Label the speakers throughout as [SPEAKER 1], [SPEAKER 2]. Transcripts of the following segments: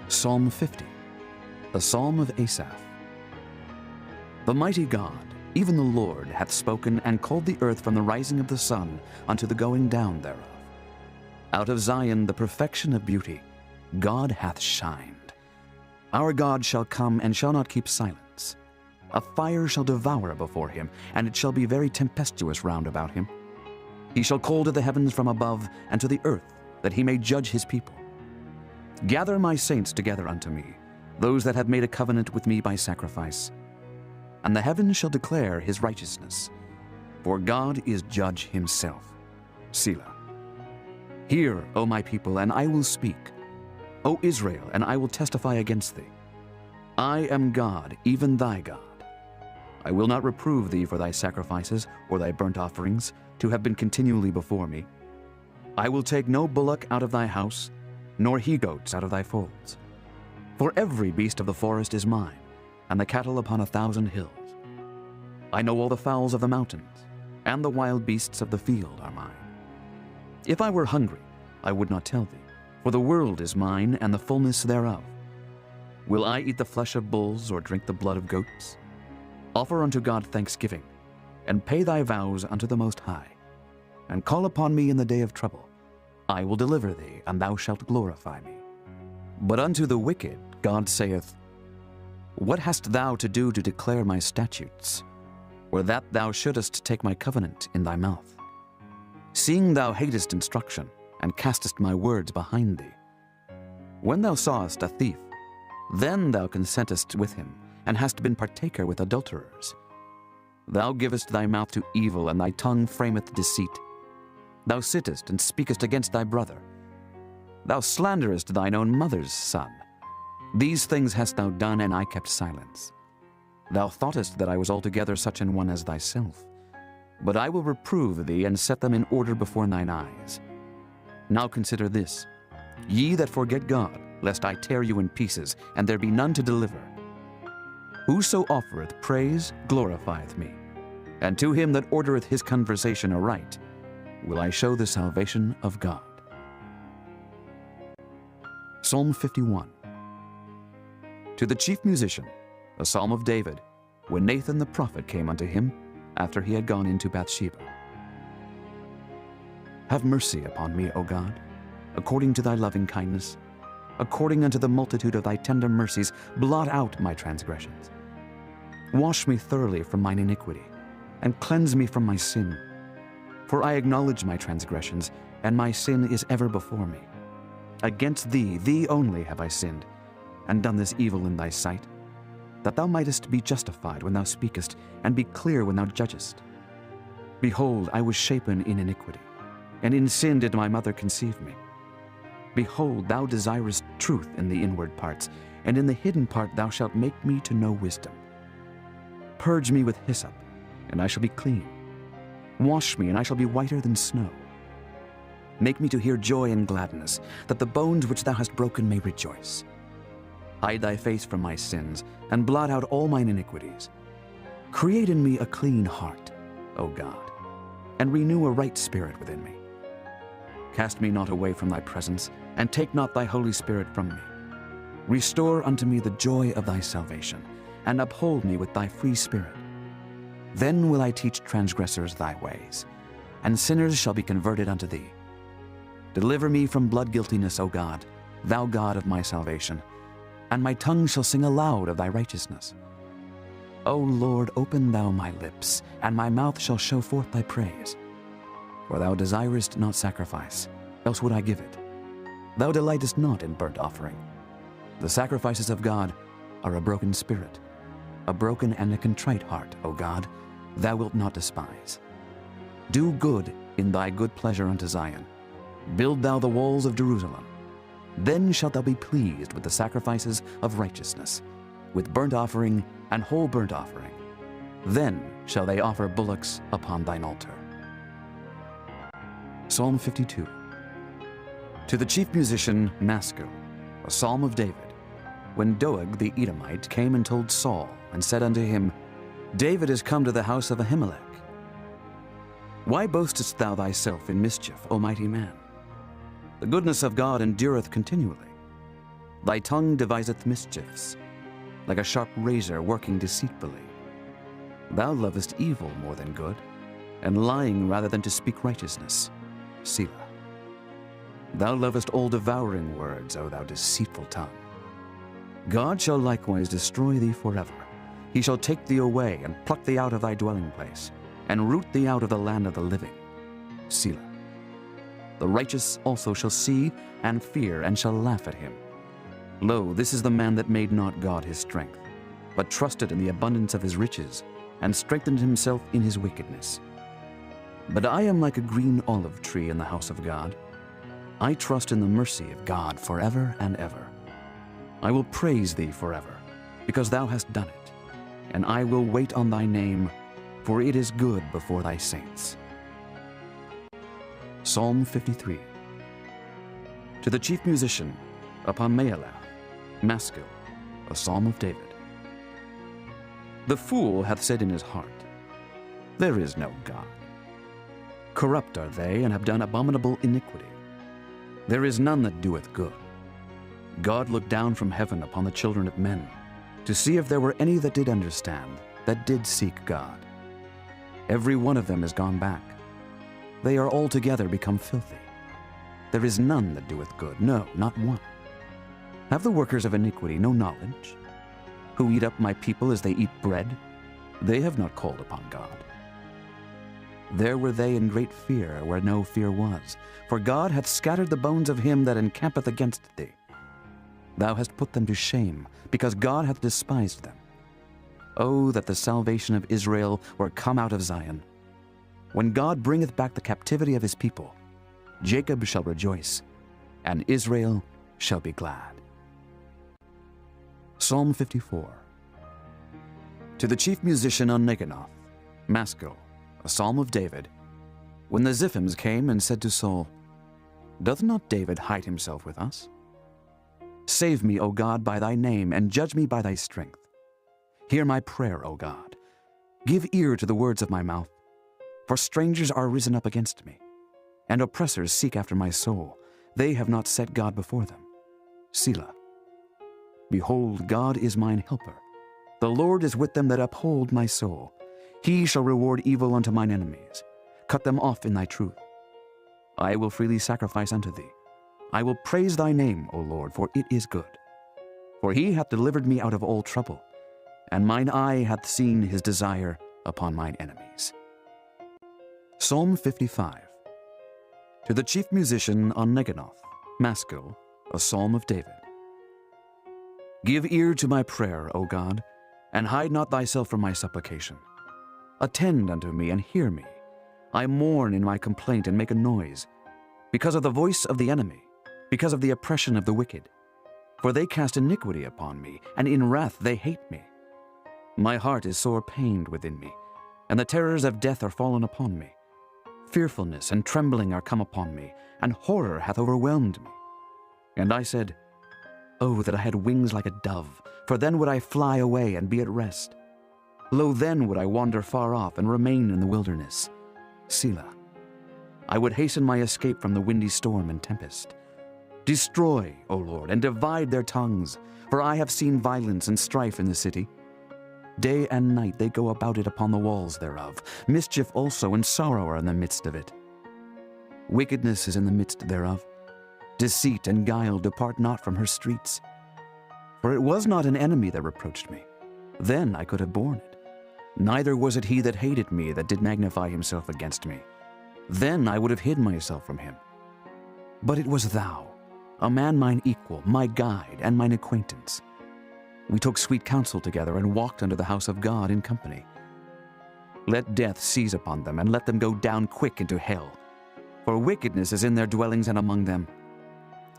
[SPEAKER 1] Psalm 50, a psalm of Asaph. The mighty God, even the Lord, hath spoken, and called the earth from the rising of the sun unto the going down thereof. Out of Zion the perfection of beauty, God hath shined. Our God shall come, and shall not keep silence. A fire shall devour before him, and it shall be very tempestuous round about him. He shall call to the heavens from above, and to the earth, that he may judge his people. Gather my saints together unto me, those that have made a covenant with me by sacrifice. And the heavens shall declare his righteousness, for God is judge himself. Selah. Hear, O my people, and I will speak. O Israel, and I will testify against thee. I am God, even thy God. I will not reprove thee for thy sacrifices or thy burnt offerings, to have been continually before me. I will take no bullock out of thy house, nor he-goats out of thy folds. For every beast of the forest is mine, and the cattle upon 1,000 hills. I know all the fowls of the mountains, and the wild beasts of the field are mine. If I were hungry, I would not tell thee, for the world is mine, and the fullness thereof. Will I eat the flesh of bulls, or drink the blood of goats? Offer unto God thanksgiving, and pay thy vows unto the Most High, and call upon me in the day of trouble. I will deliver thee, and thou shalt glorify me. But unto the wicked God saith, What hast thou to do to declare my statutes, or that thou shouldest take my covenant in thy mouth? Seeing thou hatest instruction, and castest my words behind thee. When thou sawest a thief, then thou consentest with him, and hast been partaker with adulterers. Thou givest thy mouth to evil, and thy tongue frameth deceit. Thou sittest and speakest against thy brother. Thou slanderest thine own mother's son. These things hast thou done, and I kept silence. Thou thoughtest that I was altogether such an one as thyself. But I will reprove thee, and set them in order before thine eyes. Now consider this, ye that forget God, lest I tear you in pieces, and there be none to deliver. Whoso offereth praise glorifieth me, and to him that ordereth his conversation aright will I show the salvation of God. Psalm 51. To the chief musician, a psalm of David, when Nathan the prophet came unto him, after he had gone into Bathsheba. Have mercy upon me, O God, according to thy loving kindness. According unto the multitude of thy tender mercies, blot out my transgressions. Wash me thoroughly from mine iniquity, and cleanse me from my sin. For I acknowledge my transgressions, and my sin is ever before me. Against thee, thee only have I sinned, and done this evil in thy sight, that thou mightest be justified when thou speakest, and be clear when thou judgest. Behold, I was shapen in iniquity, and in sin did my mother conceive me. Behold, thou desirest truth in the inward parts, and in the hidden part thou shalt make me to know wisdom. Purge me with hyssop, and I shall be clean. Wash me, and I shall be whiter than snow. Make me to hear joy and gladness, that the bones which thou hast broken may rejoice. Hide thy face from my sins, and blot out all mine iniquities. Create in me a clean heart, O God, and renew a right spirit within me. Cast me not away from thy presence, and take not thy Holy Spirit from me. Restore unto me the joy of thy salvation, and uphold me with thy free spirit. Then will I teach transgressors thy ways, and sinners shall be converted unto thee. Deliver me from blood guiltiness, O God, thou God of my salvation, and my tongue shall sing aloud of thy righteousness. O Lord, open thou my lips, and my mouth shall show forth thy praise. For thou desirest not sacrifice, else would I give it. Thou delightest not in burnt offering. The sacrifices of God are a broken spirit, a broken and a contrite heart, O God, thou wilt not despise. Do good in thy good pleasure unto Zion. Build thou the walls of Jerusalem. Then shalt thou be pleased with the sacrifices of righteousness, with burnt offering and whole burnt offering. Then shall they offer bullocks upon thine altar. Psalm 52. To the chief musician Maskil, a psalm of David, when Doeg the Edomite came and told Saul, and said unto him, David is come to the house of Ahimelech. Why boastest thou thyself in mischief, O mighty man? The goodness of God endureth continually. Thy tongue deviseth mischiefs, like a sharp razor working deceitfully. Thou lovest evil more than good, and lying rather than to speak righteousness. Selah. Thou lovest all devouring words, O thou deceitful tongue. God shall likewise destroy thee forever. He shall take thee away, and pluck thee out of thy dwelling place, and root thee out of the land of the living. Selah. The righteous also shall see and fear, and shall laugh at him. Lo, this is the man that made not God his strength, but trusted in the abundance of his riches, and strengthened himself in his wickedness. But I am like a green olive tree in the house of God. I trust in the mercy of God forever and ever. I will praise thee forever, because thou hast done it, and I will wait on thy name, for it is good before thy saints. Psalm 53. To the chief musician, upon Mahalath, Maskil, a psalm of David. The fool hath said in his heart, There is no God. Corrupt are they, and have done abominable iniquity. There is none that doeth good. God looked down from heaven upon the children of men, to see if there were any that did understand, that did seek God. Every one of them is gone back. They are altogether become filthy. There is none that doeth good, no, not one. Have the workers of iniquity no knowledge? Who eat up my people as they eat bread? They have not called upon God. There were they in great fear where no fear was, for God hath scattered the bones of him that encampeth against thee. Thou hast put them to shame, because God hath despised them. Oh, that the salvation of Israel were come out of Zion. When God bringeth back the captivity of his people, Jacob shall rejoice, and Israel shall be glad. Psalm 54. To the chief musician on Neginoth, Maskil, a psalm of David. When the Ziphims came and said to Saul, Doth not David hide himself with us? Save me, O God, by thy name, and judge me by thy strength. Hear my prayer, O God. Give ear to the words of my mouth. For strangers are risen up against me, and oppressors seek after my soul. They have not set God before them. Selah. Behold, God is mine helper. The Lord is with them that uphold my soul. He shall reward evil unto mine enemies. Cut them off in thy truth. I will freely sacrifice unto thee. I will praise thy name, O Lord, for it is good. For he hath delivered me out of all trouble, and mine eye hath seen his desire upon mine enemies. Psalm 55. To the chief musician on Neginoth, Maskil, a psalm of David. Give ear to my prayer, O God, and hide not thyself from my supplication. Attend unto me and hear me. I mourn in my complaint and make a noise, because of the voice of the enemy, because of the oppression of the wicked. For they cast iniquity upon me, and in wrath they hate me. My heart is sore pained within me, and the terrors of death are fallen upon me. Fearfulness and trembling are come upon me, and horror hath overwhelmed me. And I said, Oh, that I had wings like a dove, for then would I fly away and be at rest. Lo, then would I wander far off and remain in the wilderness. Selah. I would hasten my escape from the windy storm and tempest. Destroy, O Lord, and divide their tongues, for I have seen violence and strife in the city. Day and night they go about it upon the walls thereof. Mischief also and sorrow are in the midst of it. Wickedness is in the midst thereof. Deceit and guile depart not from her streets. For it was not an enemy that reproached me. Then I could have borne it. Neither was it he that hated me that did magnify himself against me. Then I would have hid myself from him. But it was thou, a man mine equal, my guide, and mine acquaintance. We took sweet counsel together and walked unto the house of God in company. Let death seize upon them, and let them go down quick into hell. For wickedness is in their dwellings and among them.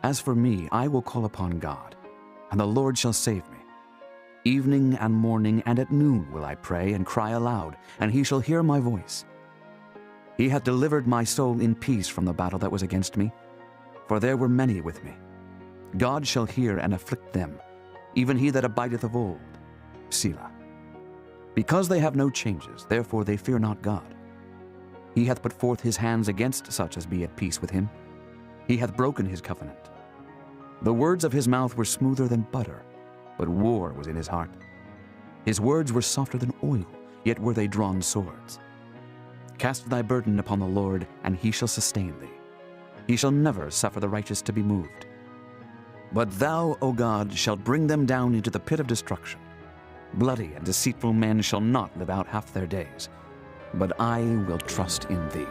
[SPEAKER 1] As for me, I will call upon God, and the Lord shall save me. Evening and morning and at noon will I pray and cry aloud, and he shall hear my voice. He hath delivered my soul in peace from the battle that was against me, for there were many with me. God shall hear and afflict them, even he that abideth of old. Selah. Because they have no changes, therefore they fear not God. He hath put forth his hands against such as be at peace with him. He hath broken his covenant. The words of his mouth were smoother than butter, but war was in his heart. His words were softer than oil, yet were they drawn swords. Cast thy burden upon the Lord, and he shall sustain thee. He shall never suffer the righteous to be moved. But thou, O God, shalt bring them down into the pit of destruction. Bloody and deceitful men shall not live out half their days, but I will trust in thee.